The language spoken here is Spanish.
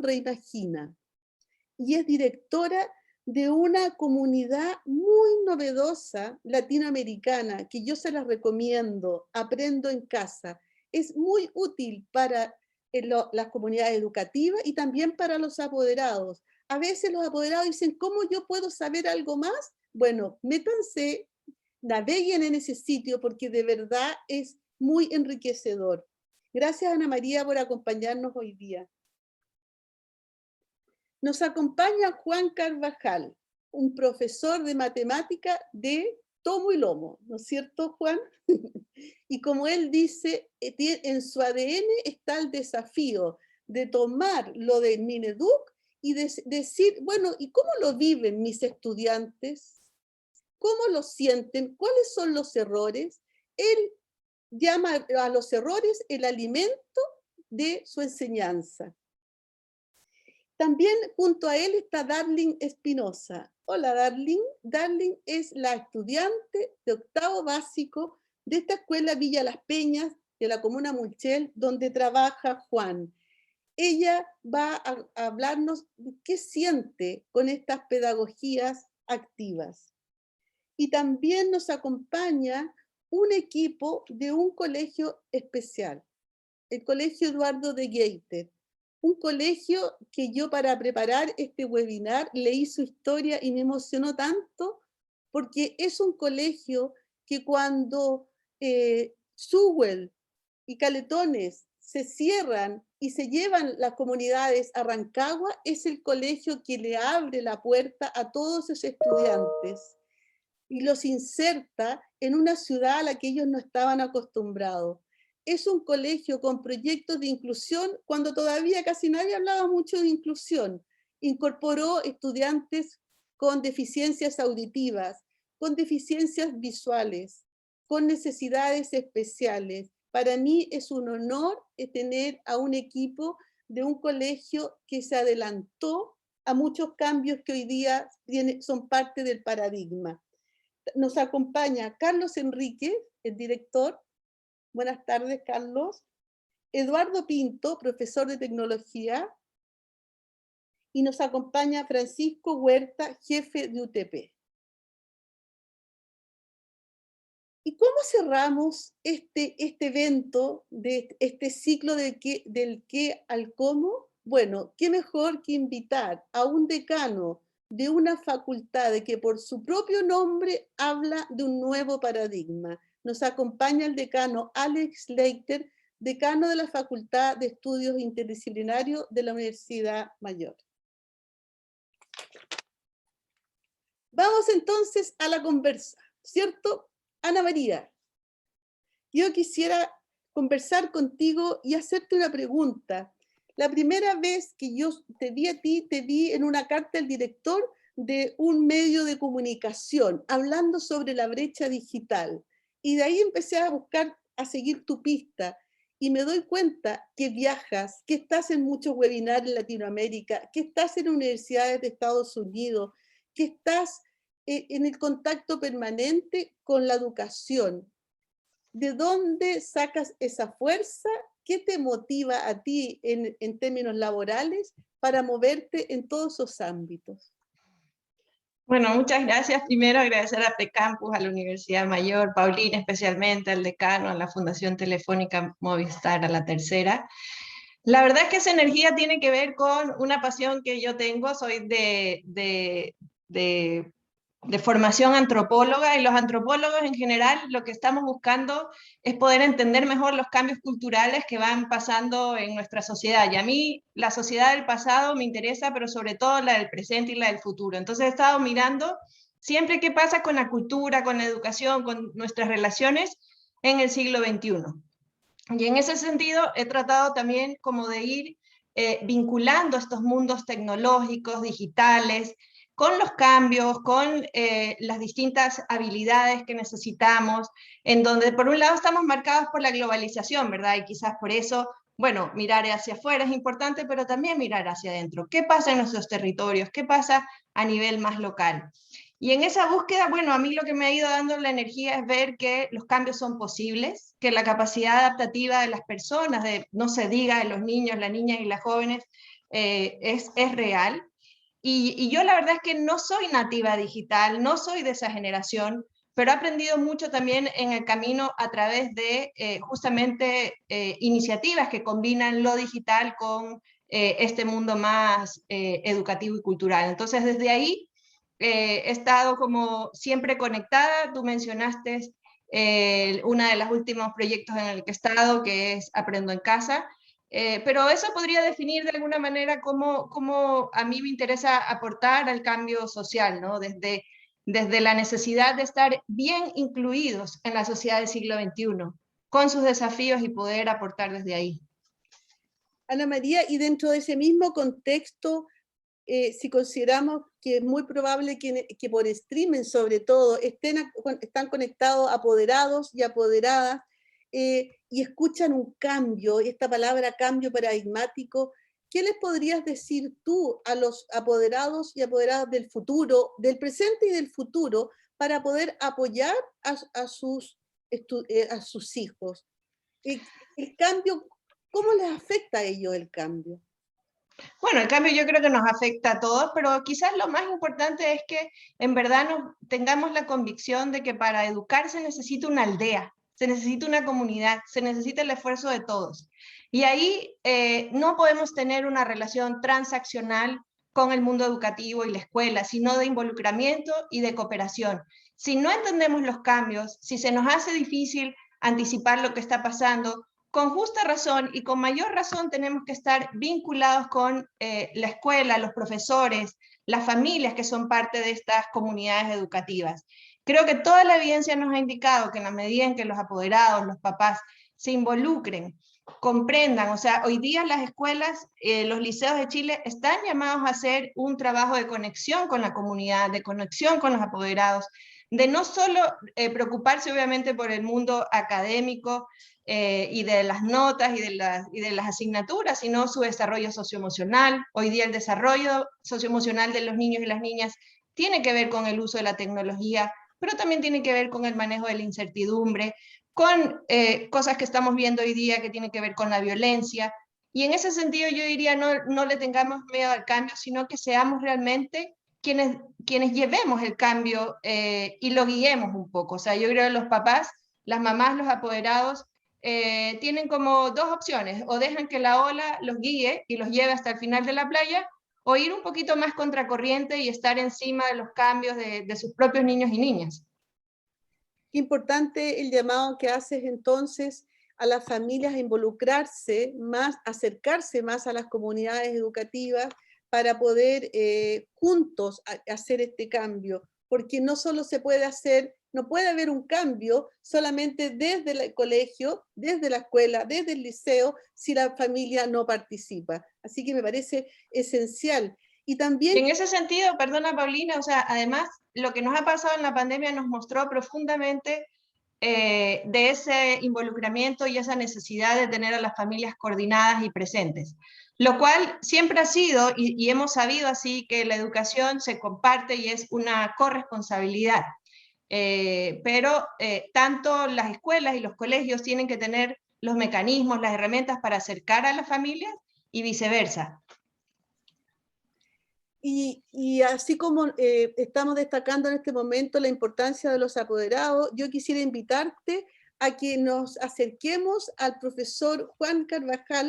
reimagina y es directora de una comunidad muy novedosa latinoamericana que yo se las recomiendo, Aprendo en Casa. Es muy útil para las comunidades educativas y también para los apoderados. A veces los apoderados dicen, ¿cómo yo puedo saber algo más? Bueno, métanse, naveguen en ese sitio porque de verdad es muy enriquecedor. Gracias, Ana María, por acompañarnos hoy día. Nos acompaña Juan Carvajal, un profesor de matemática de tomo y lomo, ¿no es cierto, Juan? Y como él dice, en su ADN está el desafío de tomar lo del Mineduc y decir, bueno, ¿y cómo lo viven mis estudiantes? ¿Cómo lo sienten? ¿Cuáles son los errores? Él llama a los errores el alimento de su enseñanza. También junto a él está Darling Espinosa. Hola, Darling. Darling es la estudiante de octavo básico de esta escuela Villa Las Peñas de la comuna Mulchel, donde trabaja Juan. Ella va a hablarnos de qué siente con estas pedagogías activas. Y también nos acompaña un equipo de un colegio especial, el Colegio Eduardo de Geiter, un colegio que yo para preparar este webinar leí su historia y me emocionó tanto porque es un colegio que cuando Sewell y Caletones se cierran y se llevan las comunidades a Rancagua, es el colegio que le abre la puerta a todos esos estudiantes y los inserta en una ciudad a la que ellos no estaban acostumbrados. Es un colegio con proyectos de inclusión cuando todavía casi nadie hablaba mucho de inclusión. Incorporó estudiantes con deficiencias auditivas, con deficiencias visuales, con necesidades especiales. Para mí es un honor tener a un equipo de un colegio que se adelantó a muchos cambios que hoy día son parte del paradigma. Nos acompaña Carlos Enríquez, el director. Buenas tardes, Carlos. Eduardo Pinto, profesor de tecnología. Y nos acompaña Francisco Huerta, jefe de UTP. ¿Y cómo cerramos este evento, de este ciclo del qué al cómo? Bueno, qué mejor que invitar a un decano de una facultad que por su propio nombre habla de un nuevo paradigma. Nos acompaña el decano Alex Leiter, decano de la Facultad de Estudios Interdisciplinarios de la Universidad Mayor. Vamos entonces a la conversa, ¿cierto? Ana María, yo quisiera conversar contigo y hacerte una pregunta. La primera vez que yo te vi a ti, te vi en una carta del director de un medio de comunicación, hablando sobre la brecha digital. Y de ahí empecé a buscar, a seguir tu pista. Y me doy cuenta que viajas, que estás en muchos webinars en Latinoamérica, que estás en universidades de Estados Unidos, que estás en el contacto permanente con la educación. ¿De dónde sacas esa fuerza? ¿Qué te motiva a ti en términos laborales para moverte en todos esos ámbitos? Bueno, muchas gracias. Primero agradecer a Precampus, a la Universidad Mayor, Paulina especialmente, al decano, a la Fundación Telefónica Movistar, a la Tercera. La verdad es que esa energía tiene que ver con una pasión que yo tengo. Soy de formación antropóloga, y los antropólogos en general lo que estamos buscando es poder entender mejor los cambios culturales que van pasando en nuestra sociedad. Y a mí la sociedad del pasado me interesa, pero sobre todo la del presente y la del futuro. Entonces he estado mirando siempre qué pasa con la cultura, con la educación, con nuestras relaciones en el siglo XXI. Y en ese sentido he tratado también como de ir vinculando estos mundos tecnológicos, digitales, con los cambios, con las distintas habilidades que necesitamos, en donde por un lado estamos marcados por la globalización, ¿verdad? Y quizás por eso, bueno, mirar hacia afuera es importante, pero también mirar hacia adentro. ¿Qué pasa en nuestros territorios? ¿Qué pasa a nivel más local? Y en esa búsqueda, bueno, a mí lo que me ha ido dando la energía es ver que los cambios son posibles, que la capacidad adaptativa de las personas, no se diga de los niños, las niñas y las jóvenes, es real. Y yo la verdad es que no soy nativa digital, no soy de esa generación, pero he aprendido mucho también en el camino a través de justamente iniciativas que combinan lo digital con este mundo más educativo y cultural. Entonces, desde ahí he estado como siempre conectada. Tú mencionaste uno de los últimos proyectos en el que he estado, que es Aprendo en Casa. Pero eso podría definir de alguna manera cómo a mí me interesa aportar al cambio social, ¿no? Desde la necesidad de estar bien incluidos en la sociedad del siglo XXI, con sus desafíos y poder aportar desde ahí. Ana María, y dentro de ese mismo contexto, si consideramos que es muy probable que por streaming sobre todo están conectados apoderados y apoderadas y escuchan un cambio, esta palabra cambio paradigmático, ¿qué les podrías decir tú a los apoderados y apoderadas del futuro, del presente y del futuro, para poder apoyar a sus hijos? El cambio, ¿cómo les afecta a ellos el cambio? Bueno, el cambio yo creo que nos afecta a todos, pero quizás lo más importante es que en verdad tengamos la convicción de que para educar se necesita una aldea, se necesita una comunidad, se necesita el esfuerzo de todos. Y ahí no podemos tener una relación transaccional con el mundo educativo y la escuela, sino de involucramiento y de cooperación. Si no entendemos los cambios, si se nos hace difícil anticipar lo que está pasando, con justa razón y con mayor razón tenemos que estar vinculados con la escuela, los profesores, las familias que son parte de estas comunidades educativas. Creo que toda la evidencia nos ha indicado que en la medida en que los apoderados, los papás, se involucren, comprendan, o sea, hoy día las escuelas, los liceos de Chile están llamados a hacer un trabajo de conexión con la comunidad, de conexión con los apoderados, de no solo preocuparse obviamente por el mundo académico, y de las notas y de las asignaturas, sino su desarrollo socioemocional. Hoy día el desarrollo socioemocional de los niños y las niñas tiene que ver con el uso de la tecnología, pero también tiene que ver con el manejo de la incertidumbre, con cosas que estamos viendo hoy día que tienen que ver con la violencia. Y en ese sentido yo diría, no le tengamos miedo al cambio, sino que seamos realmente quienes llevemos el cambio y lo guiemos un poco. O sea, yo creo que los papás, las mamás, los apoderados, tienen como dos opciones: o dejan que la ola los guíe y los lleve hasta el final de la playa, o ir un poquito más contracorriente y estar encima de los cambios de sus propios niños y niñas. Qué importante el llamado que haces entonces a las familias a involucrarse más, acercarse más a las comunidades educativas para poder juntos hacer este cambio, porque no solo se puede hacer, no puede haber un cambio solamente desde el colegio, desde la escuela, desde el liceo, si la familia no participa. Así que me parece esencial. Y también... Y en ese sentido, perdona Paulina, o sea, además lo que nos ha pasado en la pandemia nos mostró profundamente de ese involucramiento y esa necesidad de tener a las familias coordinadas y presentes, lo cual siempre ha sido y hemos sabido así que la educación se comparte y es una corresponsabilidad. Pero tanto las escuelas y los colegios tienen que tener los mecanismos, las herramientas para acercar a las familias y viceversa. Y así como estamos destacando en este momento la importancia de los apoderados, yo quisiera invitarte a que nos acerquemos al profesor Juan Carvajal,